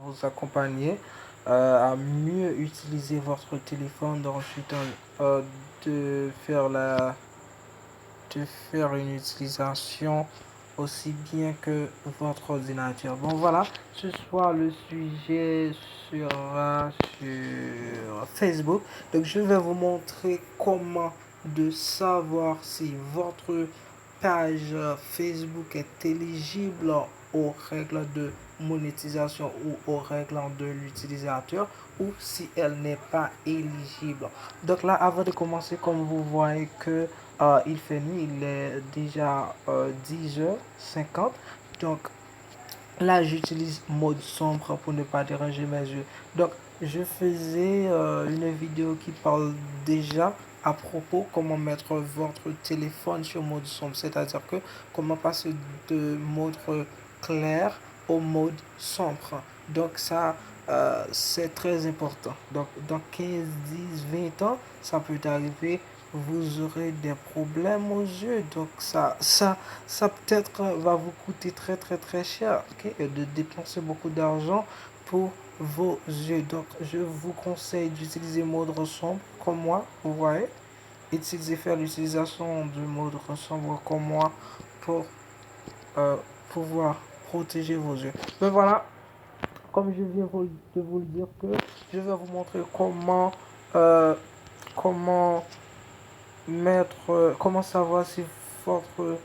vous accompagner à mieux utiliser votre téléphone, ensuite de faire une utilisation aussi bien que votre ordinateur. Bon voilà, ce soir le sujet sera sur Facebook. Donc je vais vous montrer comment de savoir si votre page Facebook est éligible aux règles de monétisation ou aux règles de l'utilisateur, ou si elle n'est pas éligible. Donc là, avant de commencer, comme vous voyez que il fait nuit, il est déjà 10h50. Donc là, j'utilise mode sombre pour ne pas déranger mes yeux. Donc je faisais une vidéo qui parle déjà à propos comment mettre votre téléphone sur mode sombre, c'est-à-dire que comment passer de mode clair au mode sombre. Donc ça, c'est très important. Donc dans 15, 10, 20 ans, ça peut arriver, vous aurez des problèmes aux yeux. Donc ça peut-être va vous coûter très très très cher, ok, et de dépenser beaucoup d'argent pour vos yeux. Donc je vous conseille d'utiliser mode sombre comme moi, vous voyez. Faire l'utilisation du mode sombre comme moi pour pouvoir protéger vos yeux. Mais voilà, comme je viens de vous le dire, que je vais vous montrer euh, comment comment savoir si votre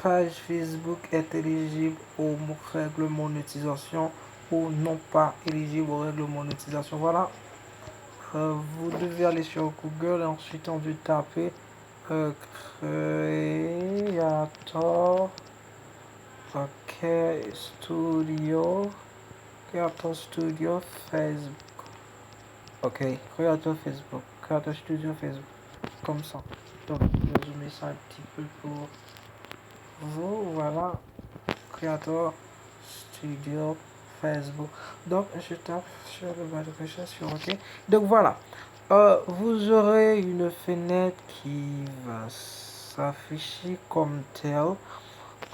page Facebook est éligible aux règles de monétisation ou non pas éligible aux règles de monétisation. Voilà, vous devez aller sur Google et ensuite on doit taper Creator, ok, Creator Studio Facebook. Ok, Creator Studio Facebook, comme ça. Donc, je vais zoomer ça un petit peu pour vous. Voilà, Creator Studio Facebook. Donc, je tape sur le bas de recherche sur OK. Donc, voilà. Vous aurez une fenêtre qui va s'afficher comme tel.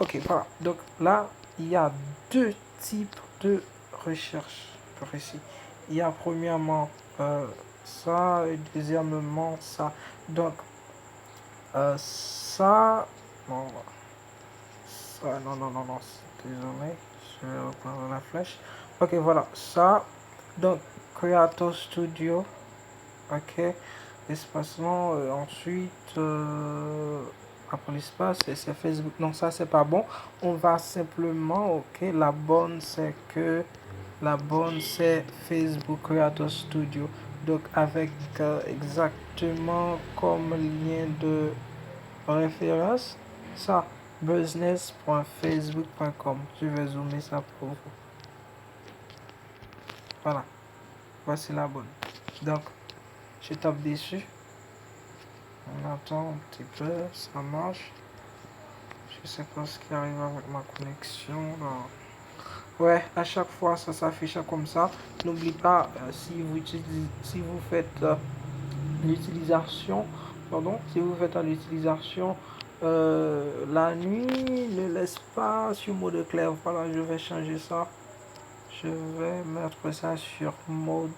Ok, voilà. Donc, là, il y a deux types de recherche par ici. Il y a premièrement ça et deuxièmement ça. Donc, ça, non, ça, non, désolé, je vais reprendre la flèche. Ok, voilà, ça, donc, Creator Studio, ok, espacement, ensuite, après l'espace, c'est Facebook, non, ça, c'est pas bon, on va simplement, ok, la bonne, c'est Facebook Creator Studio, donc, avec exactement comme lien de référence, ça, business.facebook.com. Je vais zoomer ça pour vous. Voilà, voici la bonne. Donc, je tape dessus. On attend un petit peu, ça marche. Je sais pas ce qui arrive avec ma connexion. Là. Ouais, à chaque fois ça s'affiche comme ça. N'oubliez pas, si vous faites l'utilisation, pardon, si vous faites l'utilisation la nuit, ne laisse pas sur mode clair. Voilà, je vais changer ça. Je vais mettre ça sur mode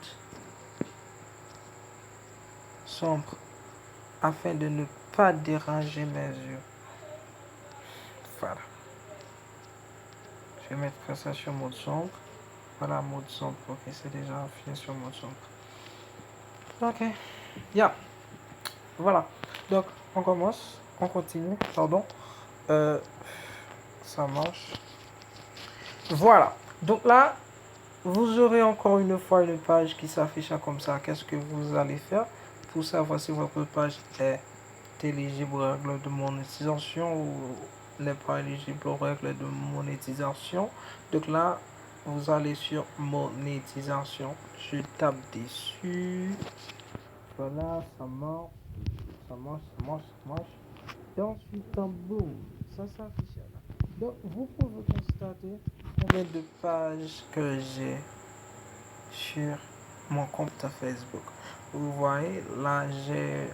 sombre afin de ne pas déranger mes yeux. Voilà. Je vais mettre ça sur mode sombre. Voilà, mode sombre. Ok, c'est déjà affiché sur mode sombre. Ok. Yeah. Voilà. Donc, on commence. On continue. Pardon. Ça marche. Voilà. Donc là, vous aurez encore une fois une page qui s'affiche comme ça. Qu'est-ce que vous allez faire pour savoir si votre page est éligible aux règles de monétisation ou n'est pas éligible aux règles de monétisation? Donc là, vous allez sur monétisation. Je tape dessus. Voilà, ça marche. Ça marche. Et ensuite, boum, ça s'affiche là. Donc, vous pouvez constater combien de pages que j'ai sur mon compte Facebook. Vous voyez, là, j'ai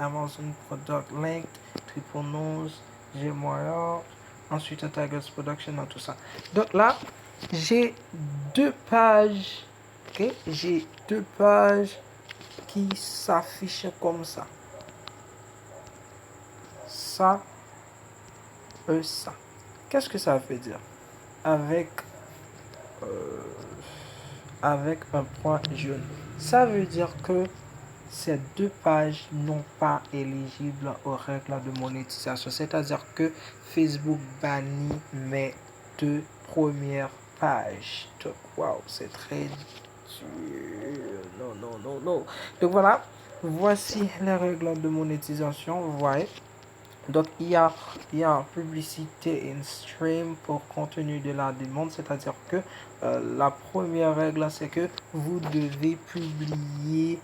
Amazon Product Link, Triple News, j'ai Moya, ensuite Tigers Production, tout ça. Donc là, j'ai deux pages, ok, j'ai deux pages qui s'affichent comme ça. Ça et ça. Qu'est-ce que ça veut dire? Avec avec un point jaune. Ça veut dire que ces deux pages n'ont pas éligibles aux règles de monétisation. C'est-à-dire que Facebook bannit mes deux premières pages. Donc, waouh, c'est très dur. Non, non, non, non. Donc voilà, voici les règles de monétisation. Vous voyez. Donc, il y a publicité in stream pour contenu de la demande, c'est-à-dire que la première règle, c'est que vous devez publier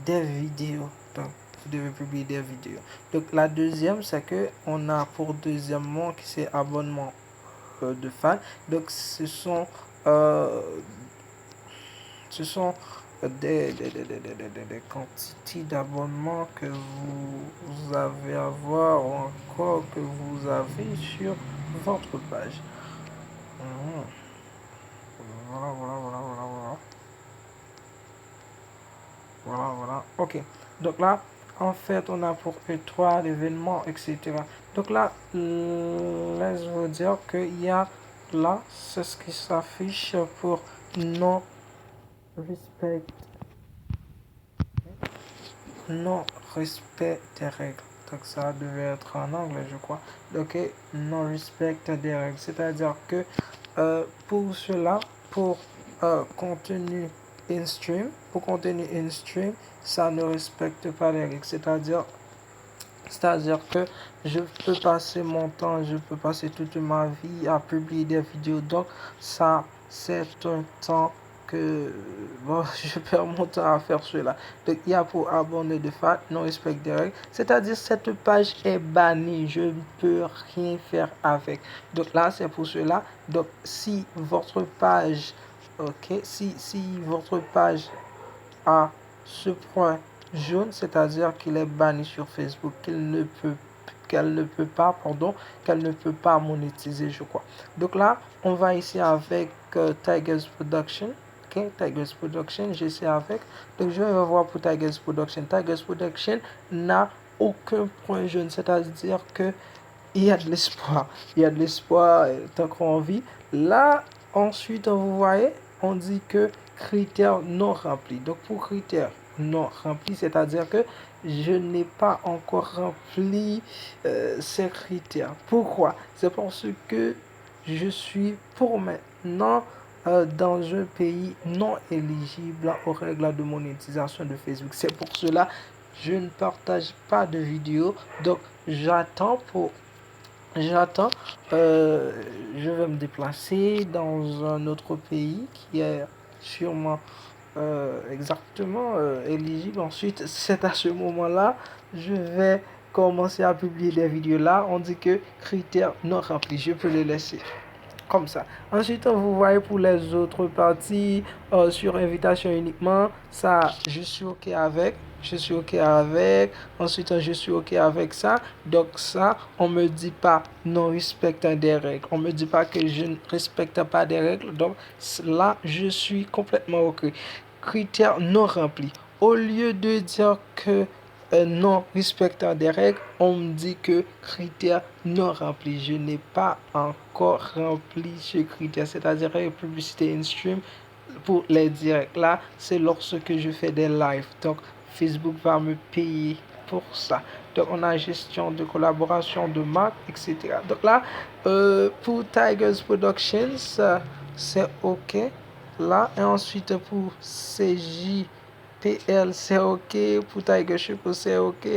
des vidéos. Donc, vous devez publier des vidéos. Donc, la deuxième, c'est que on a pour deuxièmement qui c'est abonnement de fans. Donc, ce sont des quantités d'abonnements que vous avez à voir ou encore que vous avez sur votre page. Voilà, voilà, voilà, voilà, voilà. Voilà, voilà. Ok. Donc là, en fait, on a pour E3 l'événement, etc. Donc là, laisse-vous dire qu'il y a là, c'est ce qui s'affiche pour non respect non-respect des règles. Donc ça devait être en anglais, je crois. Donc, non-respect des règles. C'est-à-dire que pour cela, pour contenu in-stream, ça ne respecte pas les règles. C'est-à-dire que je peux passer mon temps, je peux passer toute ma vie à publier des vidéos. Donc, ça, c'est un temps que bon, je perds mon temps à faire cela. Donc, il y a pour abonner de fait, non respect des règles. C'est-à-dire, cette page est bannie. Je ne peux rien faire avec. Donc, là, c'est pour cela. Donc, si votre page, ok, si votre page a ce point jaune, c'est-à-dire qu'il est banni sur Facebook, qu'elle ne peut pas monétiser, je crois. Donc là, on va ici avec Tigers Production. Ok, Tigers Production, j'essaie avec. Donc je vais voir pour Tigers Production. Tigers Production n'a aucun point jaune, c'est-à-dire que il y a de l'espoir. Il y a de l'espoir tant qu'on vit. Là, ensuite, vous voyez, on dit que critères non remplis. Donc, pour critères non remplis, c'est-à-dire que je n'ai pas encore rempli ces critères. Pourquoi? C'est parce que je suis pour maintenant dans un pays non éligible aux règles de monétisation de Facebook. C'est pour cela que je ne partage pas de vidéos. Donc, J'attends, je vais me déplacer dans un autre pays qui est sûrement exactement éligible. Ensuite, c'est à ce moment-là, je vais commencer à publier des vidéos là. On dit que critères non remplis, je peux les laisser comme ça. Ensuite, vous voyez pour les autres parties, sur invitation uniquement, ça, je suis OK avec. Je suis OK avec. Ensuite, je suis OK avec ça. Donc, ça, on me dit pas non respectant des règles. On me dit pas que je ne respecte pas des règles. Donc, là, je suis complètement OK. Critères non remplis. Au lieu de dire que non respectant des règles, on me dit que critères non remplis. Je n'ai pas encore rempli ce critère, c'est-à-dire publicité in stream pour les directs. Là, c'est lorsque je fais des lives. Donc, Facebook va me payer pour ça. Donc, on a gestion de collaboration de marque, etc. Donc là, pour Tigers Productions, c'est OK. Là, et ensuite pour CJPL, c'est OK. Pour Tiger Ship, c'est OK.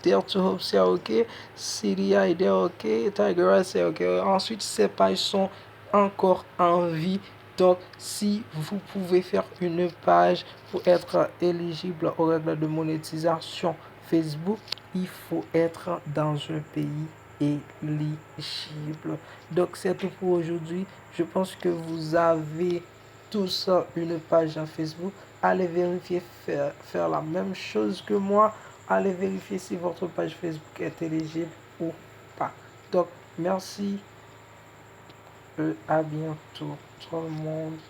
Dare to Hope, c'est OK. CDI, c'est OK. Tiger, c'est OK. Ensuite, ces pages sont encore en vie. Donc, si vous pouvez faire une page pour être éligible aux règles de monétisation Facebook, il faut être dans un pays éligible. Donc, c'est tout pour aujourd'hui. Je pense que vous avez tous une page en Facebook. Allez vérifier, faire la même chose que moi. Allez vérifier si votre page Facebook est éligible ou pas. Donc, merci. à bientôt tout le monde.